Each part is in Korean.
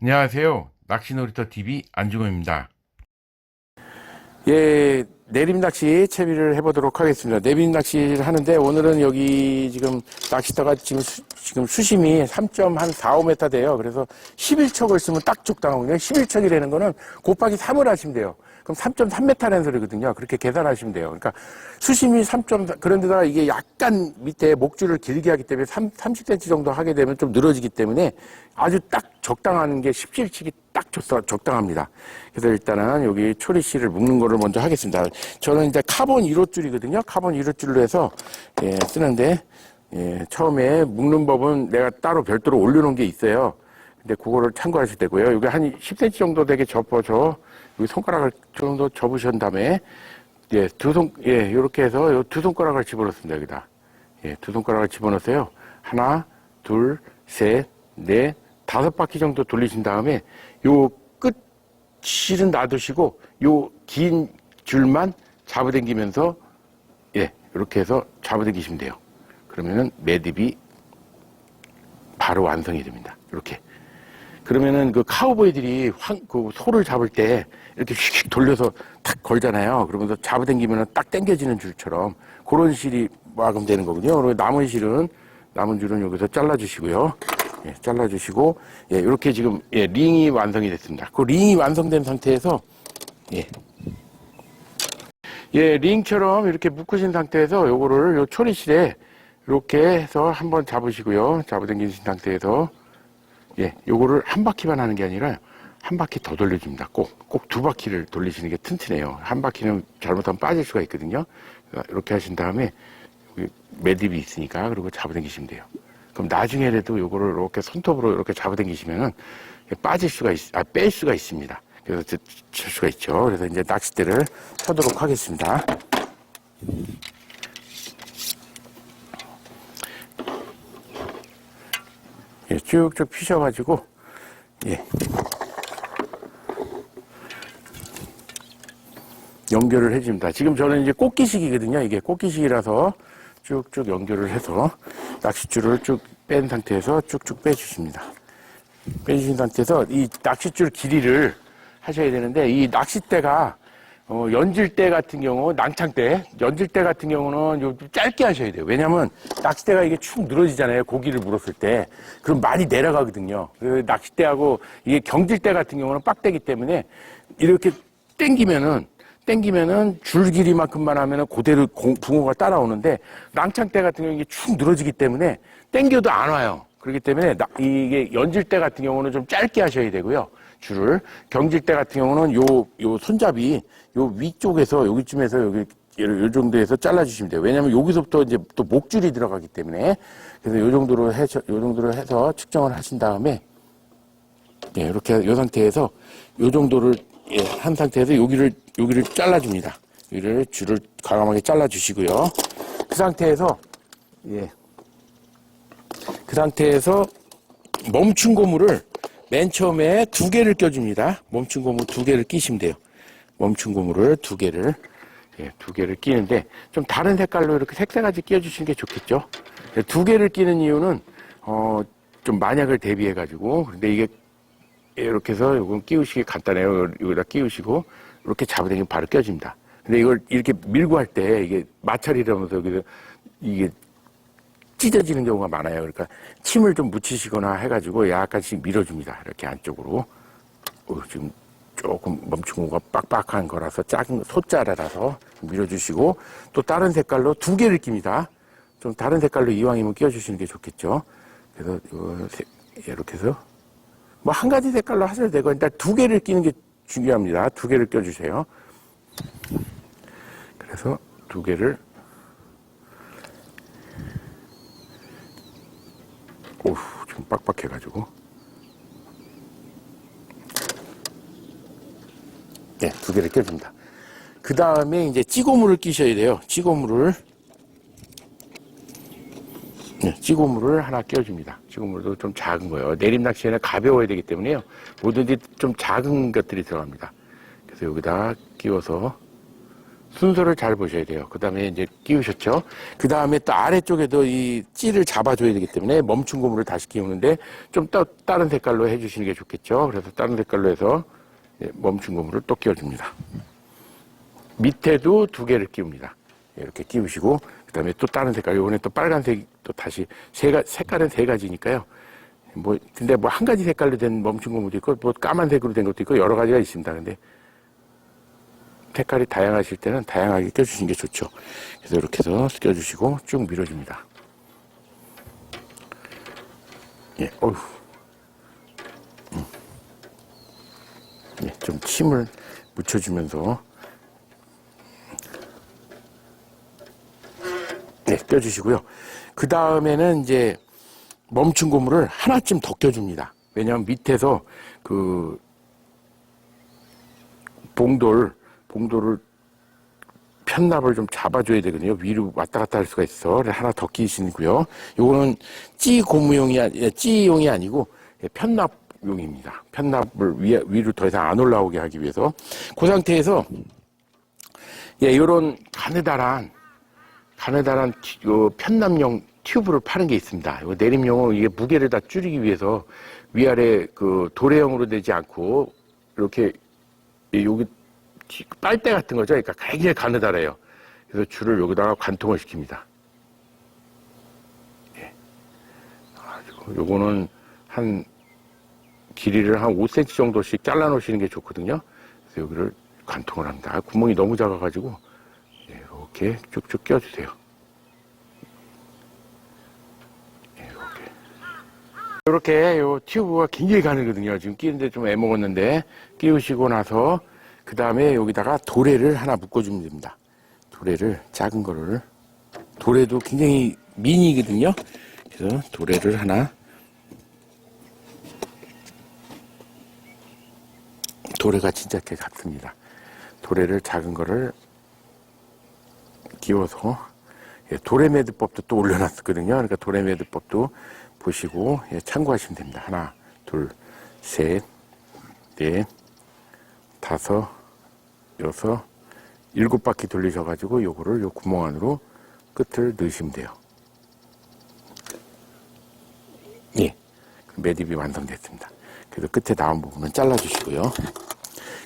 안녕하세요. 낚시놀이터TV 안중호입니다. 예, 내림 낚시 채비를 해보도록 하겠습니다. 내림 낚시를 하는데 오늘은 여기 지금 낚시터가 지금 수심이 3.45m 돼요. 그래서 11척을 쓰면 딱 적당하거든요. 11척이라는 거는 곱하기 3을 하시면 돼요. 그럼 3.3m라는 소리거든요. 그렇게 계산하시면 돼요. 그러니까 수심이 3.4, 그런데다가 이게 약간 밑에 목줄을 길게 하기 때문에 30cm 정도 하게 되면 좀 늘어지기 때문에 아주 딱 적당한 게 17척이 딱 적당합니다. 그래서 일단은 여기 초리씨를 묶는 거를 먼저 하겠습니다. 저는 이제 카본 1호줄이거든요. 카본 1호줄로 해서 쓰는데 처음에 묶는 법은 내가 따로 별도로 올려놓은 게 있어요. 근데 그거를 참고하셔야 되고요. 여기 한 10cm 정도 되게 접어서 여기 손가락을 정도 접으신 다음에 요렇게 해서 요 두 손가락을 집어넣습니다. 여기다. 두 손가락을 집어넣으세요. 하나, 둘, 셋, 넷, 5바퀴 정도 돌리신 다음에 요 끝 실은 놔두시고 요 긴 줄만 잡아당기면서 이렇게 해서 잡아당기시면 돼요. 그러면은 매듭이 바로 완성이 됩니다. 이렇게. 그러면은 그 카우보이들이 그 소를 잡을 때 이렇게 휙휙 돌려서 탁 걸잖아요. 그러면서 잡아당기면은 딱 당겨지는 줄처럼 그런 실이 마감되는 거거든요. 그리고 남은 줄은 여기서 잘라주시고요. 잘라주시고, 이렇게 지금, 링이 완성이 됐습니다. 그 링이 완성된 상태에서, 링처럼 이렇게 묶으신 상태에서 요거를 요 초리실에 이렇게 해서 한번 잡으시고요. 잡아당기신 상태에서, 요거를 한 바퀴만 하는 게 아니라 한 바퀴 더 돌려줍니다. 꼭 두 바퀴를 돌리시는 게 튼튼해요. 한 바퀴는 잘못하면 빠질 수가 있거든요. 이렇게 하신 다음에, 여기 매듭이 있으니까, 그리고 잡아당기시면 돼요. 그럼 나중에라도 요거를 이렇게 손톱으로 이렇게 잡아당기시면은 뺄 수가 있습니다. 그래서 칠 수가 있죠. 그래서 이제 낚싯대를 펴도록 하겠습니다. 쭉쭉 피셔가지고, 연결을 해줍니다. 지금 저는 이제 꽃기식이거든요. 이게 꽃기식이라서 쭉쭉 연결을 해서 낚싯줄을 쭉 뺀 상태에서 쭉쭉 빼주십니다. 빼주신 상태에서 이 낚싯줄 길이를 하셔야 되는데 이 낚싯대가 연질대 같은 경우, 낭창대, 연질대 같은 경우는 좀 짧게 하셔야 돼요. 왜냐면 낚싯대가 이게 축 늘어지잖아요. 고기를 물었을 때. 그럼 많이 내려가거든요. 그 낚싯대하고 이게 경질대 같은 경우는 빡대기 때문에 이렇게 당기면은 줄 길이만큼만 하면은 그대로 붕어가 따라오는데 낭창대 같은 경우는 이게 축 늘어지기 때문에 당겨도 안 와요. 그렇기 때문에 이게 연질대 같은 경우는 좀 짧게 하셔야 되고요. 줄을. 경질대 같은 경우는 요 손잡이 요 위쪽에서 여기쯤에서 요 정도에서 잘라주시면 돼요. 왜냐면 여기서부터 이제 또 목줄이 들어가기 때문에 그래서 요 정도로 해서 측정을 하신 다음에 이렇게 요 상태에서 요 정도를 한 상태에서 여기를 잘라줍니다. 여기를 줄을 과감하게 잘라주시고요. 그 상태에서 멈춘 고무를 맨 처음에 2개를 껴줍니다. 멈춘 고무 2개를 끼시면 돼요. 멈춘 고무를 2개를 2개를 끼는데 좀 다른 색깔로 이렇게 색색까지 끼워주시는 게 좋겠죠. 2개를 끼는 이유는 좀 만약을 대비해 가지고 근데 이게 이렇게 해서 이건 끼우시기 간단해요. 여기다 끼우시고 이렇게 잡아당기면 바로 껴집니다. 근데 이걸 이렇게 밀고 할 때 이게 마찰이라면서 여기서 이게 찢어지는 경우가 많아요. 그러니까 침을 좀 묻히시거나 해가지고 약간씩 밀어줍니다. 이렇게 안쪽으로. 지금 조금 멈춘 거가 빡빡한 거라서 작은 소자라서 밀어주시고 또 다른 색깔로 2개를 낍니다. 좀 다른 색깔로 이왕이면 끼워주시는 게 좋겠죠. 그래서 이렇게 해서 뭐 한 가지 색깔로 하셔도 되고 일단 2개를 끼는 게 중요합니다. 2개를 껴주세요. 그래서 2개를 지금 빡빡해가지고 2개를 껴줍니다. 그 다음에 이제 찌고물을 끼셔야 돼요. 찌고물을 하나 끼워줍니다. 찌고물도 좀 작은 거예요. 내림 낚시에는 가벼워야 되기 때문에요. 뭐든지 좀 작은 것들이 들어갑니다. 그래서 여기다 끼워서 순서를 잘 보셔야 돼요. 그 다음에 이제 끼우셨죠? 그 다음에 또 아래쪽에도 이 찌를 잡아줘야 되기 때문에 멈춘 고무를 다시 끼우는데 좀 다른 색깔로 해주시는 게 좋겠죠? 그래서 다른 색깔로 해서 멈춘 고무를 또 끼워줍니다. 밑에도 두 개를 끼웁니다. 이렇게 끼우시고, 그 다음에 또 다른 색깔, 요번에 또 빨간색, 또 다시 색깔은 세 가지니까요. 근데 한 가지 색깔로 된 멈춘 고무도 있고, 까만색으로 된 것도 있고, 여러 가지가 있습니다. 근데 색깔이 다양하실 때는 다양하게 껴주시는 게 좋죠. 그래서 이렇게 해서 껴주시고 쭉 밀어줍니다. 예, 어휴. 예, 좀 침을 묻혀주면서 네, 껴주시고요. 그 다음에는 이제 멈춘 고무를 하나쯤 더 껴줍니다. 왜냐하면 밑에서 그 봉돌을 편납을 좀 잡아줘야 되거든요. 위로 왔다 갔다 할 수가 있어. 하나 더 끼시고요. 요거는 찌용이 아니고 편납용입니다. 편납을 위로 더 이상 안 올라오게 하기 위해서. 그 상태에서 요런 가느다란 편납용 튜브를 파는 게 있습니다. 내림용은 이게 무게를 다 줄이기 위해서 위아래 그 도래형으로 되지 않고 이렇게 여기 빨대 같은 거죠. 그러니까 굉장히 가느다래요. 그래서 줄을 여기다가 관통을 시킵니다. 예. 요거는 한 길이를 한 5cm 정도씩 잘라 놓으시는 게 좋거든요. 그래서 여기를 관통을 합니다. 구멍이 너무 작아가지고 이렇게 쭉쭉 껴주세요. 이렇게 요 튜브가 굉장히 가늘거든요. 지금 끼는데 좀 애먹었는데 끼우시고 나서 그 다음에 여기다가 도래를 하나 묶어주면 됩니다. 도래를 작은 거를 도래도 굉장히 미니거든요. 그래서 도래를 하나 도래가 진짜 이렇게 작습니다. 도래를 작은 거를 끼워서 도래매듭법도 또 올려놨거든요. 그러니까 도래매듭법도 보시고 참고하시면 됩니다. 하나, 둘, 셋, 넷, 다섯, 여섯, 7바퀴 돌리셔가지고 요거를 요 구멍 안으로 끝을 넣으시면 돼요. 예, 매듭이 완성됐습니다. 그래서 끝에 나온 부분은 잘라주시고요.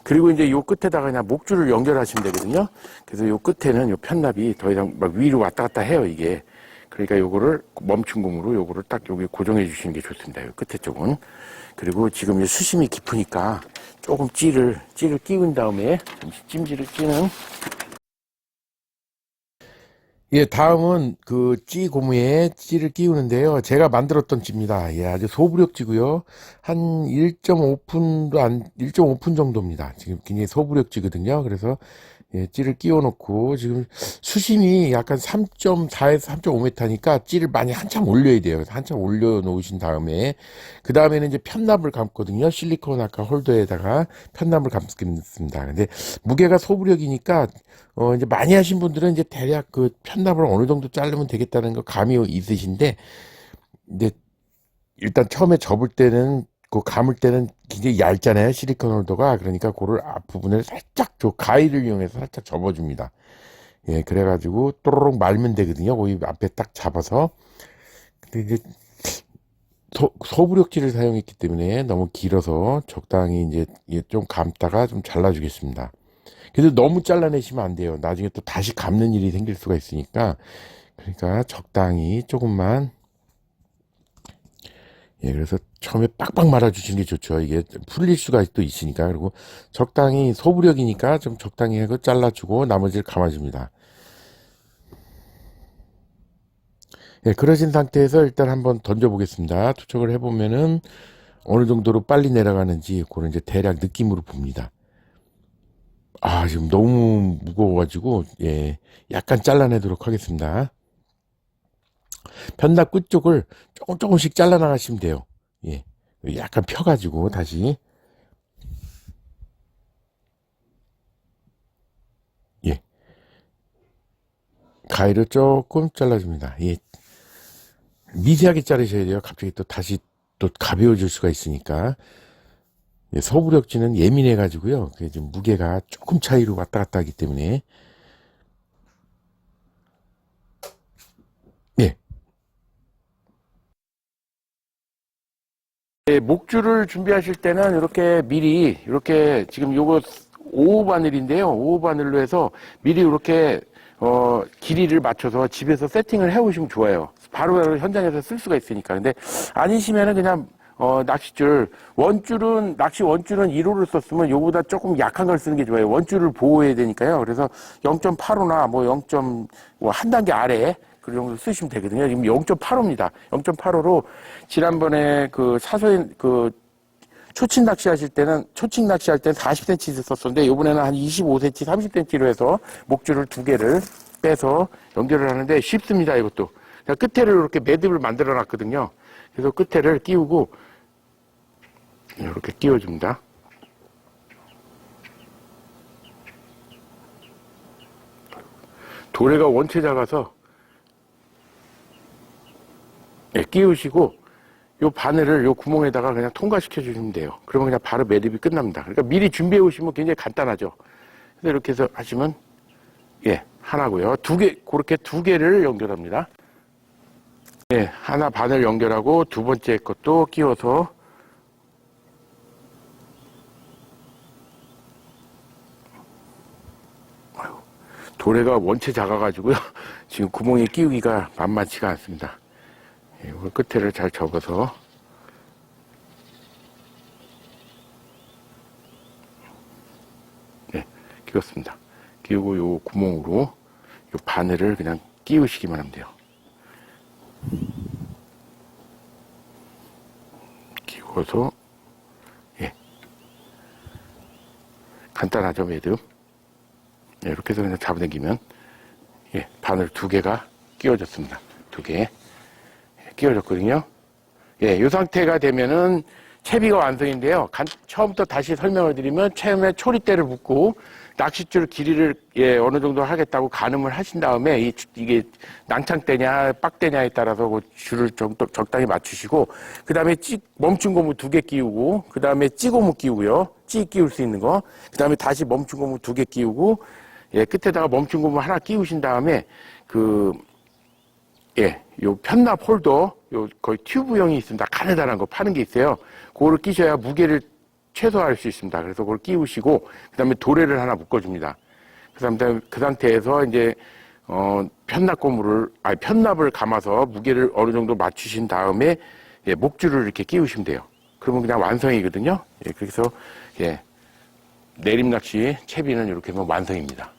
그리고 이제 요 끝에다가 그냥 목줄을 연결하시면 되거든요. 그래서 요 끝에는 요 편납이 더 이상 막 위로 왔다 갔다 해요, 이게. 그러니까 요거를 멈춘 고무로 요거를 딱 여기 고정해 주시는 게 좋습니다. 요 끝에 쪽은. 그리고 지금 수심이 깊으니까 조금 찌를 끼운 다음에 찜질을 찌는. 예, 다음은 그 찌 고무에 찌를 끼우는데요. 제가 만들었던 찌입니다. 예, 아주 소부력찌고요. 한 1.5분 정도입니다. 지금 굉장히 소부력찌거든요. 그래서 찌를 끼워 놓고 지금 수심이 약간 3.4에서 3.5m니까 찌를 많이 한참 올려야 돼요. 그래서 한참 올려 놓으신 다음에 그 다음에는 이제 편납을 감거든요. 실리콘 아까 홀더에다가 편납을 감습니다. 근데 무게가 소부력이니까 이제 많이 하신 분들은 이제 대략 그 편납을 어느 정도 자르면 되겠다는 거 감이 있으신데, 근데 일단 처음에 접을 때는 그 감을 때는 굉장히 얇잖아요. 실리콘 홀더가. 그러니까 그를 앞부분을 살짝 가위를 이용해서 살짝 접어줍니다. 예, 그래가지고 또로록 말면 되거든요. 거기 앞에 딱 잡아서. 근데 이제 소부력지를 사용했기 때문에 너무 길어서 적당히 이제 좀 감다가 좀 잘라주겠습니다. 그래도 너무 잘라내시면 안 돼요. 나중에 또 다시 감는 일이 생길 수가 있으니까. 그러니까 적당히 조금만. 예, 그래서 처음에 빡빡 말아주시는 게 좋죠. 이게 풀릴 수가 또 있으니까. 그리고 적당히 소부력이니까 좀 적당히 하고 잘라주고 나머지를 감아줍니다. 예, 그러신 상태에서 일단 한번 던져보겠습니다. 투척을 해보면은 어느 정도로 빨리 내려가는지 그런 이제 대략 느낌으로 봅니다. 아, 지금 너무 무거워가지고, 예, 약간 잘라내도록 하겠습니다. 편납 끝쪽을 조금씩 잘라나가시면 돼요. 예, 약간 펴가지고 다시. 예, 가위로 조금 잘라줍니다. 예, 미세하게 자르셔야 돼요. 갑자기 또 다시 또 가벼워질 수가 있으니까. 예, 소부력지는 예민해가지고요. 지금 무게가 조금 차이로 왔다 갔다 하기 때문에 예, 목줄을 준비하실 때는 이렇게 미리 이렇게 지금 요거 5호 바늘인데요. 5호 바늘로 해서 미리 이렇게 길이를 맞춰서 집에서 세팅을 해 오시면 좋아요. 바로 현장에서 쓸 수가 있으니까. 근데 아니시면은 그냥 낚싯줄 낚시 원줄은 1호를 썼으면 요보다 조금 약한 걸 쓰는 게 좋아요. 원줄을 보호해야 되니까요. 그래서 0.85나 뭐 0.한 단계 아래 그 정도 쓰시면 되거든요. 지금 0.85입니다. 0.85로 지난번에 그 사소인 그 초침 낚시할 때는 40cm 썼었는데 이번에는 한 25cm, 30cm로 해서 목줄을 2개를 빼서 연결을 하는데 쉽습니다. 이것도 그냥 끝에를 이렇게 매듭을 만들어 놨거든요. 그래서 끝에를 끼우고 이렇게 끼워줍니다. 도래가 원체 작아서 끼우시고 요 바늘을 요 구멍에다가 그냥 통과시켜 주시면 돼요. 그러면 그냥 바로 매듭이 끝납니다. 그러니까 미리 준비해 오시면 굉장히 간단하죠. 그래서 이렇게 해서 하시면 하나고요. 그렇게 2개를 연결합니다. 하나 바늘 연결하고 두 번째 것도 끼워서 도래가 원체 작아가지고요. 지금 구멍에 끼우기가 만만치가 않습니다. 이걸 끝에를 잘 접어서 끼웠습니다. 끼우고 요 구멍으로 요 바늘을 그냥 끼우시기만 하면 돼요. 끼워서 간단하죠, 매듭. 이렇게 해서 그냥 잡아당기면 바늘 2개가 끼워졌습니다. 2개 끼워졌거든요. 이 상태가 되면은 채비가 완성인데요. 처음부터 다시 설명을 드리면 처음에 초리대를 묶고 낚싯줄 길이를 어느 정도 하겠다고 가늠을 하신 다음에 이게 낭창대냐 빡대냐에 따라서 그 줄을 적당히 맞추시고 그 다음에 멈춘 고무 2개 끼우고 그 다음에 찌고무 끼우고요. 찌 끼울 수 있는 거. 그 다음에 다시 멈춘 고무 2개 끼우고 끝에다가 멈춘 고무 하나 끼우신 다음에 요 편납 홀더, 거의 튜브형이 있습니다. 가느다란 거 파는 게 있어요. 그거를 끼셔야 무게를 최소화할 수 있습니다. 그래서 그걸 끼우시고, 그 다음에 도래를 하나 묶어줍니다. 그 상태에서 이제, 편납을 감아서 무게를 어느 정도 맞추신 다음에, 목줄을 이렇게 끼우시면 돼요. 그러면 그냥 완성이거든요. 그래서, 내림낚시 채비는 이렇게 하면 완성입니다.